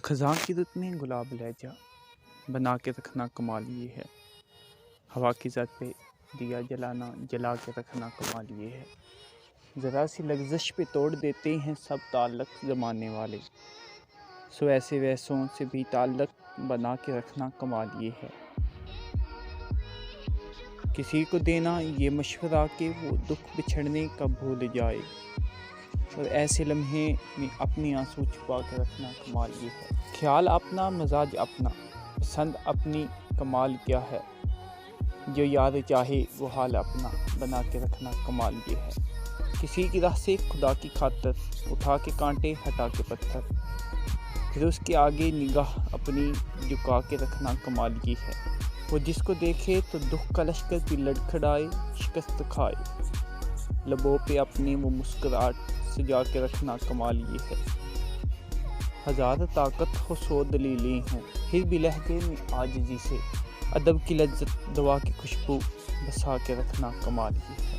खज़ां की रुत में गुलाब लहजा बना के रखना कमाल ये है। हवा की ज़द पे दिया जलाना जला के रखना कमाल ये है। ज़रा सी लग़ज़श पे तोड़ देते हैं सब ताल्लुक़ ज़माने वाले। सो ऐसे वैसों से भी ताल्लुक़ बना के रखना कमाल ये है। किसी को देना ये मशवरा कि वो दुख बिछड़ने का भूल जाए, और ऐसे लम्हे में अपनी आंसू छुपा के रखना कमाल ये है। ख्याल अपना मजाज अपना पसंद अपनी कमाल क्या है। जो याद चाहे वो हाल अपना बना के रखना कमाल ये है। किसी की राह से खुदा की खातर उठा के कांटे हटा के पत्थर, फिर उसके आगे निगाह अपनी झुका के रखना कमाल ये है। वो जिसको देखे तो दुख का लश्कर भी लड़खड़ाए शिकस्त खाए, लबों पे अपनी वो मुस्कुराहट सजा के रखना कमाल ये है। हज़ार ताकत हो सौ दलीलें हों फिर भी लहजे में आजिज़ी से अदब की लज्जत दवा की खुशबू बसा के रखना कमाल ये है।